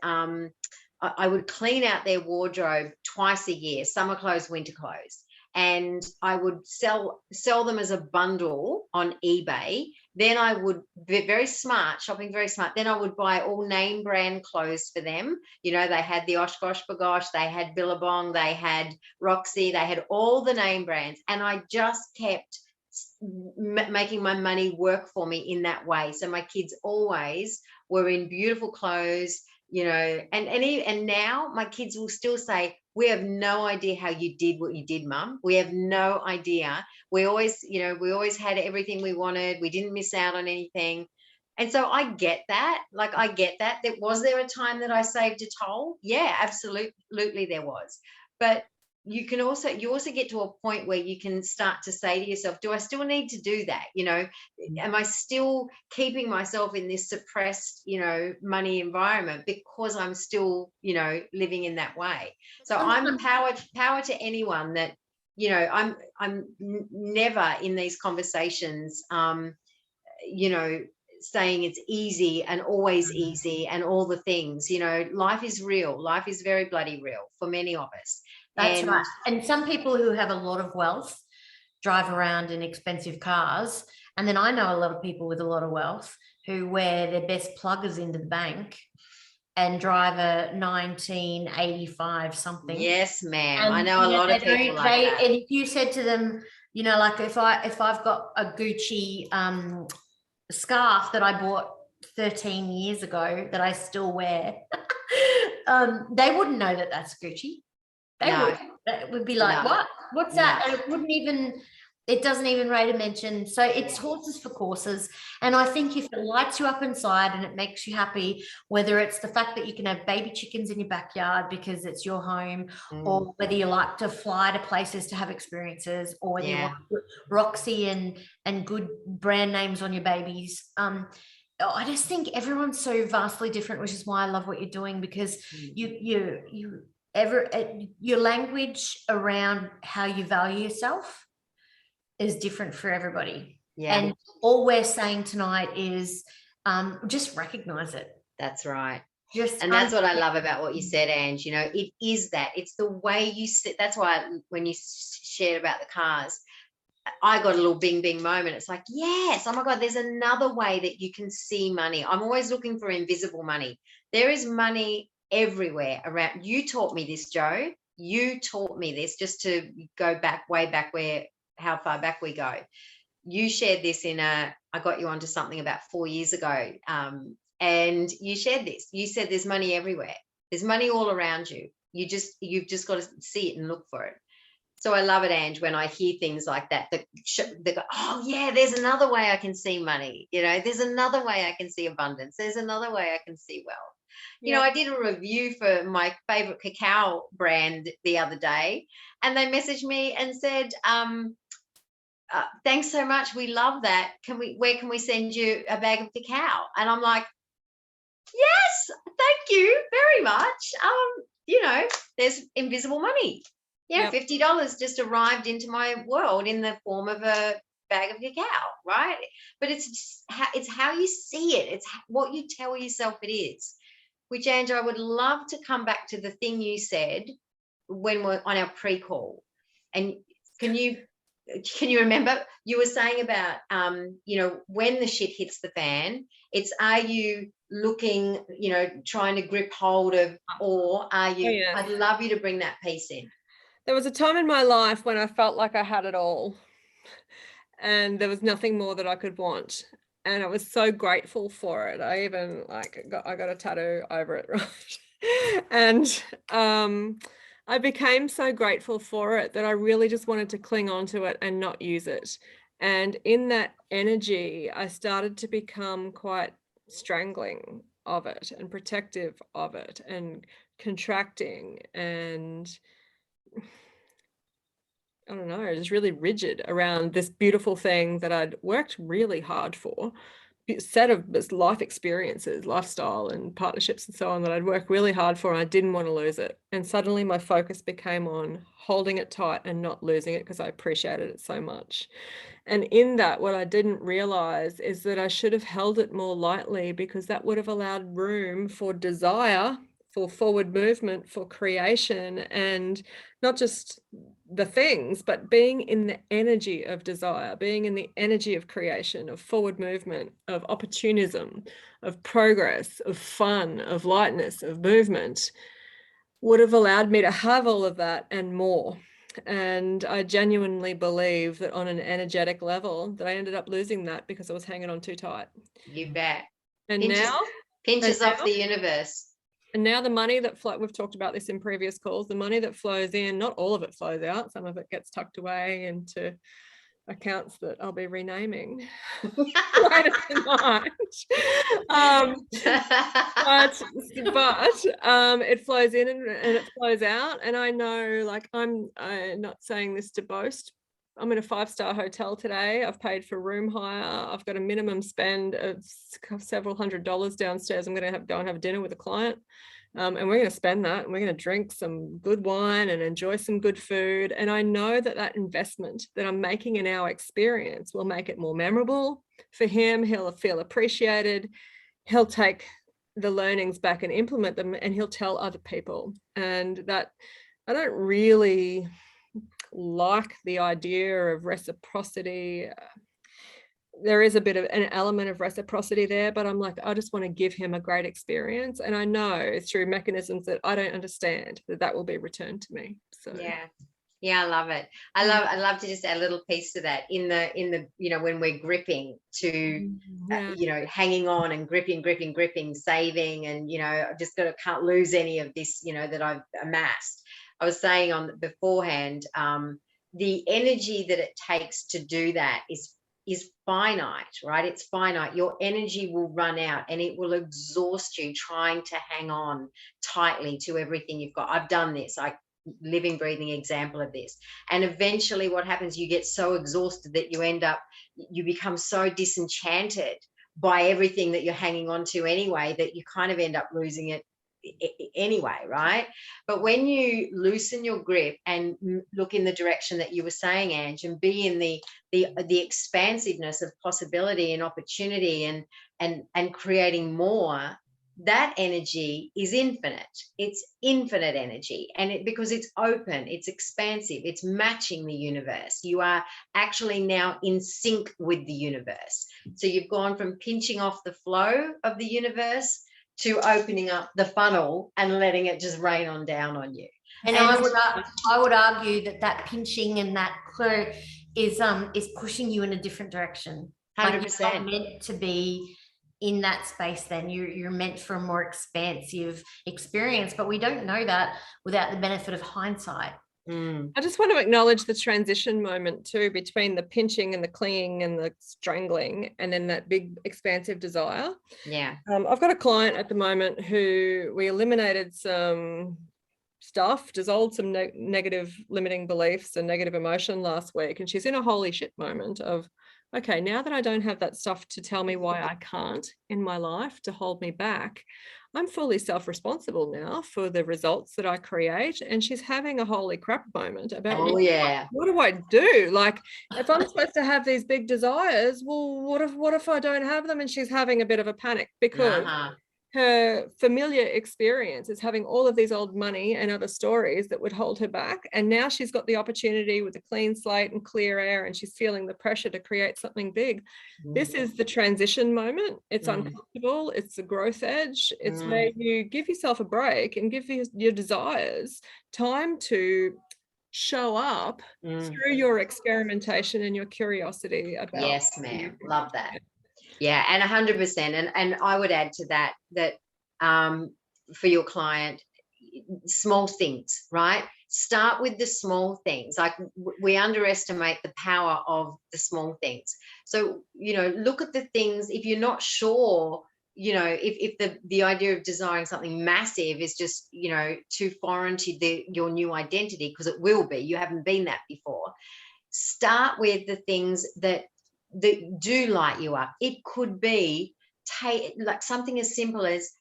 clean out their wardrobe twice a year, summer clothes, winter clothes, and I would sell them as a bundle on eBay. Then I would be very smart, shopping very smart. Then I would buy all name brand clothes for them. You know, they had the Oshkosh Bagosh, they had Billabong, they had Roxy, they had all the name brands. And I just kept making my money work for me in that way. So my kids always were in beautiful clothes, you know, and now my kids will still say, we have no idea how you did what you did, Mum. We have no idea. We always, you know, we always had everything we wanted. We didn't miss out on anything. And so I get that. Like, I get that. Was there a time that I saved a toll? Yeah, absolutely there was. But you also get to a point where you can start to say to yourself, do I still need to do that? You know, am I still keeping myself in this suppressed, you know, money environment because I'm still, you know, living in that way? So I'm power to anyone that, you know, I'm never in these conversations, you know, saying it's easy and always easy and all the things. You know, life is real. Life is very bloody real for many of us. That's right. And some people who have a lot of wealth drive around in expensive cars. And then I know a lot of people with a lot of wealth who wear their best pluggers into the bank and drive a 1985 something. Yes, ma'am. I know a lot of people like that. And if you said to them, you know, like if I've got a Gucci scarf that I bought 13 years ago that I still wear, they wouldn't know that that's Gucci. It would be like, what's that? And it doesn't even rate a mention. So it's horses for courses. And I think if it lights you up inside and it makes you happy, whether it's the fact that you can have baby chickens in your backyard because it's your home, or whether you like to fly to places to have experiences, or whether you want to put Roxy and good brand names on your babies. I just think everyone's so vastly different, which is why I love what you're doing, because your language around how you value yourself is different for everybody. And all we're saying tonight is just recognize it. That's right. And that's what I love about what you said, Ange. You know, it is that. It's the way you sit. That's why when you shared about the cars, I got a little bing bing moment. It's like, yes, oh my God, there's another way that you can see money. I'm always looking for invisible money. There is money everywhere around. You taught me this, Joe. You taught me this, just to go back, way back, how far back we go. You shared this I got you onto something about 4 years ago. And you shared this. You said there's money everywhere. There's money all around you. You've just got to see it and look for it. So I love it, Ange, when I hear things like that, they go, oh yeah, there's another way I can see money. You know, there's another way I can see abundance. There's another way I can see wealth. You know, I did a review for my favorite cacao brand the other day, and they messaged me and said, thanks so much. We love that. Where can we send you a bag of cacao? And I'm like, yes, thank you very much. You know, there's invisible money. Yeah, $50 just arrived into my world in the form of a bag of cacao, right? But it's how you see it. It's what you tell yourself it is. Which, Andrew, I would love to come back to the thing you said when we're on our pre-call. And can you remember you were saying about, you know, when the shit hits the fan, are you looking, you know, trying to grip hold of, or are you, I'd love you to bring that piece in. There was a time in my life when I felt like I had it all and there was nothing more that I could want. And I was so grateful for it. I even I got a tattoo over it, right? And I became so grateful for it that I really just wanted to cling on to it and not use it. And in that energy, I started to become quite strangling of it and protective of it and contracting, and I don't know, just really rigid around this beautiful thing that I'd worked really hard for, set of life experiences, lifestyle and partnerships and so on that I'd worked really hard for, and I didn't want to lose it. And suddenly my focus became on holding it tight and not losing it because I appreciated it so much. And in that, what I didn't realize is that I should have held it more lightly, because that would have allowed room for desire, for forward movement, for creation, and not just the things, but being in the energy of desire, being in the energy of creation, of forward movement, of opportunism, of progress, of fun, of lightness, of movement, would have allowed me to have all of that and more. And I genuinely believe that on an energetic level that I ended up losing that because I was hanging on too tight. You bet. And pinches off the universe. And now the money that we've talked about this in previous calls, the money that flows in, not all of it flows out. Some of it gets tucked away into accounts that I'll be renaming later tonight. But it flows in and it flows out. And I know, like, I'm not saying this to boast. I'm in a 5-star hotel today. I've paid for room hire. I've got a minimum spend of several $100s downstairs. I'm going to go and have dinner with a client. And we're going to spend that, and we're going to drink some good wine and enjoy some good food. And I know that that investment that I'm making in our experience will make it more memorable for him. He'll feel appreciated. He'll take the learnings back and implement them, and he'll tell other people. And that, I don't really like the idea of reciprocity. There is a bit of an element of reciprocity there, but I'm like, I just want to give him a great experience. And I know through mechanisms that I don't understand that will be returned to me. So yeah, I love it. I love to just add a little piece to that in the when we're gripping to hanging on and gripping, saving, and I've just can't lose any of this that I've amassed. I was saying on beforehand, the energy that it takes to do that is finite, right? It's finite. Your energy will run out and it will exhaust you trying to hang on tightly to everything you've got. I've done this. I living, breathing example of this. And eventually what happens, you get so exhausted that you become so disenchanted by everything that you're hanging on to anyway, that you kind of end up losing it anyway, right? But when you loosen your grip and look in the direction that you were saying, Ange, and be in the expansiveness of possibility and opportunity and creating more, that energy is infinite. It's infinite energy, and because it's open, it's expansive, it's matching the universe. You are actually now in sync with the universe. So you've gone from pinching off the flow of the universe to opening up the funnel and letting it just rain on down on you. And I would argue that pinching and that clue is pushing you in a different direction. 100%. Like, you're not meant to be in that space. Then you're meant for a more expansive experience, but we don't know that without the benefit of hindsight. I just want to acknowledge the transition moment too, between the pinching and the clinging and the strangling, and then that big expansive desire. Yeah. I've got a client at the moment who we eliminated some stuff, dissolved some negative limiting beliefs and negative emotion last week. And she's in a holy shit moment of, okay, now that I don't have that stuff to tell me why I can't in my life, to hold me back, I'm fully self-responsible now for the results that I create. And she's having a holy crap moment about, what do I do? Like, if I'm supposed to have these big desires, well, what if I don't have them? And she's having a bit of a panic because her familiar experience is having all of these old money and other stories that would hold her back. And now she's got the opportunity with a clean slate and clear air, and she's feeling the pressure to create something big. This is the transition moment. It's uncomfortable. It's a growth edge. It's where you give yourself a break and give your desires time to show up through your experimentation and your curiosity about. Yes, ma'am. Love that. Yeah, and 100%. And I would add to that for your client, small things, right? Start with the small things. Like we underestimate the power of the small things. So, look at the things. If you're not sure, if the idea of desiring something massive is just, too foreign to your new identity, because it will be, you haven't been that before. Start with the things that do light you up. It could be like something as simple as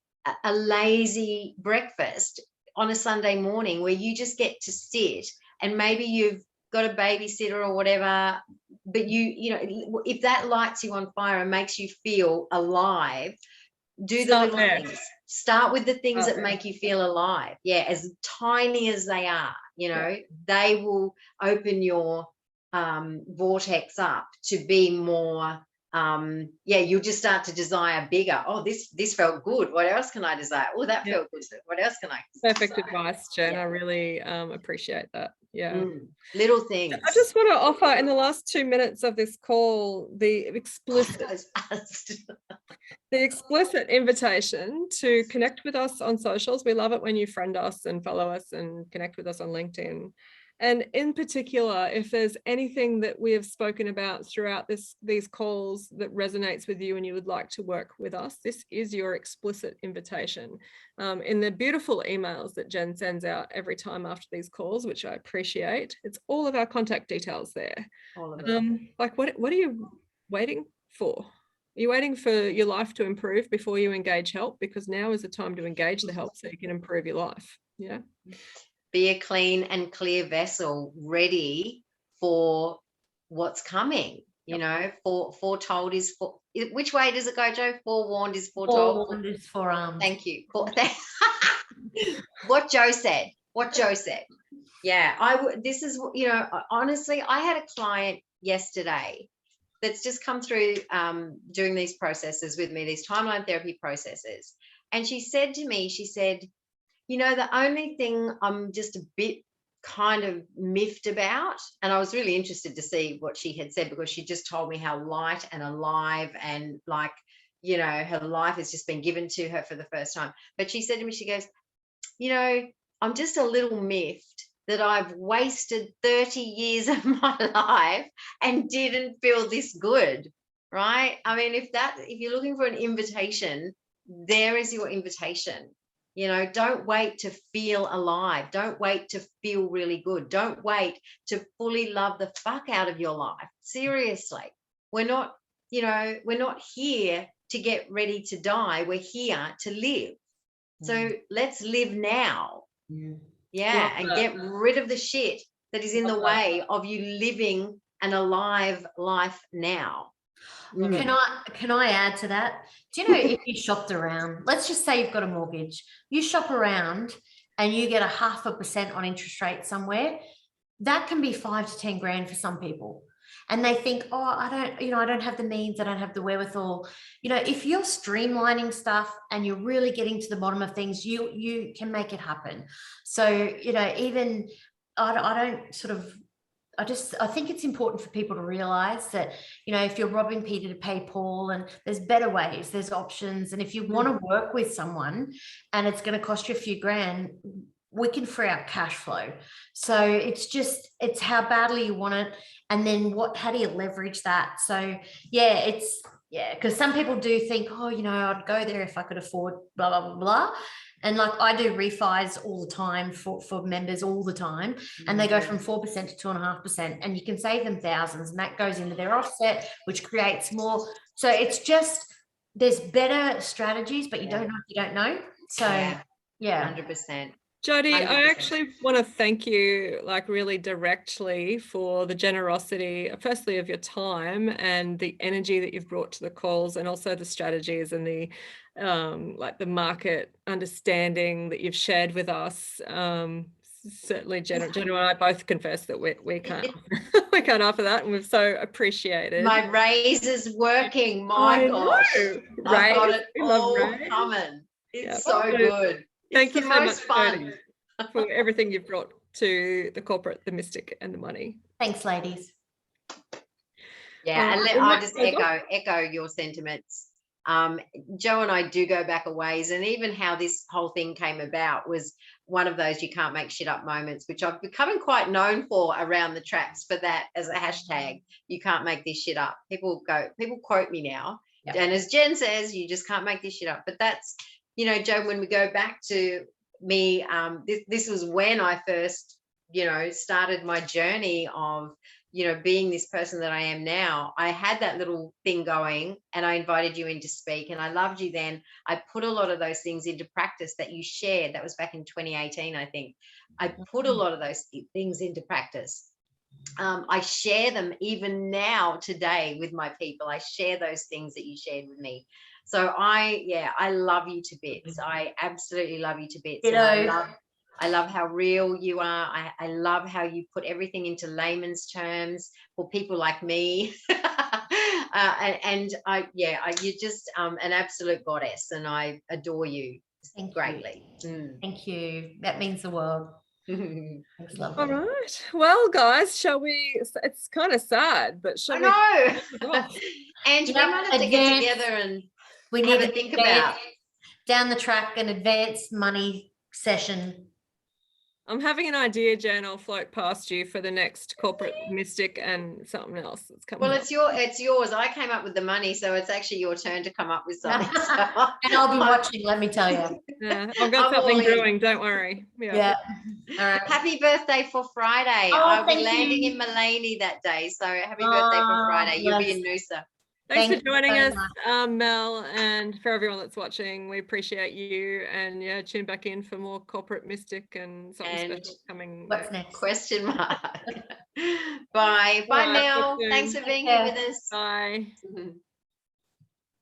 a lazy breakfast on a Sunday morning where you just get to sit, and maybe you've got a babysitter or whatever, but if that lights you on fire and makes you feel alive, do the little things. Start with the things that make you feel alive. Yeah, as tiny as they are, they will open your vortex up to be more. You'll just start to desire bigger. Oh, this felt good. What else can I desire? Oh, that felt good. What else can I desire? Perfect advice, Jen. I really appreciate that. Yeah. Little things. I just want to offer, in the last 2 minutes of this call, the explicit invitation to connect with us on socials. We love it when you friend us and follow us and connect with us on LinkedIn. And in particular, if there's anything that we have spoken about throughout these calls that resonates with you and you would like to work with us, this is your explicit invitation. In the beautiful emails that Jen sends out every time after these calls, which I appreciate, it's all of our contact details there. All of it. Like, what are you waiting for? Are you waiting for your life to improve before you engage help? Because now is the time to engage the help so you can improve your life. Yeah. Be a clean and clear vessel, ready for what's coming. Foretold is for. Which way does it go, Jo? Forewarned is foretold. Forewarned is forearmed. Thank you. What Jo said. Yeah, this is, honestly, I had a client yesterday that's just come through doing these processes with me, these timeline therapy processes. And she said to me, the only thing I'm just a bit kind of miffed about, and I was really interested to see what she had said, because she just told me how light and alive and like, her life has just been given to her for the first time. But she said to me, she goes, I'm just a little miffed that I've wasted 30 years of my life and didn't feel this good, right? I mean, if you're looking for an invitation, there is your invitation. Don't wait to feel alive. Don't wait to feel really good. Don't wait to fully love the fuck out of your life. Seriously. We're not here to get ready to die. We're here to live. So let's live now. Yeah. And get rid of the shit that is in the way of you living an alive life now. Can I add to that? Do you know, if you shopped around, let's just say you've got a mortgage, you shop around and you get 0.5% on interest rate somewhere, that can be 5 to 10 grand for some people. And they think, oh, I don't have the means, I don't have the wherewithal. If you're streamlining stuff and you're really getting to the bottom of things, you can make it happen. So, even I think it's important for people to realize that, if you're robbing Peter to pay Paul, and there's better ways, there's options. And if you want to work with someone and it's going to cost you a few grand, we can free up cash flow. So it's how badly you want it. And then how do you leverage that? So because some people do think, oh, I'd go there if I could afford blah, blah, blah, blah. And like I do refis all the time for members all the time, and they go from 4% to 2.5%, and you can save them thousands, and that goes into their offset, which creates more. So it's just, there's better strategies, but you don't know if you don't know. So 100%. Jodie, 100%. I actually want to thank you really directly for the generosity, firstly, of your time and the energy that you've brought to the calls, and also the strategies and the the market understanding that you've shared with us. Certainly Jen and I both confess that we can't we can't offer that, and we've so appreciated. My raise is working. My gosh, I've got it all coming. It's so good. Thank you so much, Jodie, for everything you've brought to the corporate, the mystic, and the money. Thanks, ladies. Yeah, and I'll just echo your sentiments. Joe and I do go back a ways, and even how this whole thing came about was one of those you can't make shit up moments, which I've becoming quite known for around the traps, for that as a hashtag. You can't make this shit up. People quote me now. Yep. And as Jen says, you just can't make this shit up. But that's, you know, Joe, when we go back to me, this was when I first, you know, started my journey of, you know, being this person that I am now. I had that little thing going, and I invited you in to speak, and I loved you then. I put a lot of those things into practice that you shared. That was back in 2018, I think. I put a lot of those things into practice. I share them even now today with my people. I share those things that you shared with me. So I love you to bits. I absolutely love you to bits. You know, I love how real you are. I love how you put everything into layman's terms for people like me. You're just an absolute goddess, and I adore you greatly. Thank you. That means the world. That's lovely. All right. Well, guys, shall we? It's kind of sad, but shall we? I know. And we might have to get together and we have need a think about down the track an advanced money session. I'm having an idea, Jen. I'll float past you for the next corporate mystic and something else that's coming. Well, it's yours. I came up with the money, so it's actually your turn to come up with something. And I'll be watching, let me tell you. Yeah, I've got something brewing, don't worry. Yeah. All right. Happy birthday for Friday. I'll be landing in Mullaney that day, so happy birthday for Friday. You'll be in Noosa. Thanks for joining us, Mel, and for everyone that's watching. We appreciate you, and yeah, tune back in for more corporate mystic and something special coming. What's next? Question mark. Bye, Mel. Thanks for being here with us. Bye.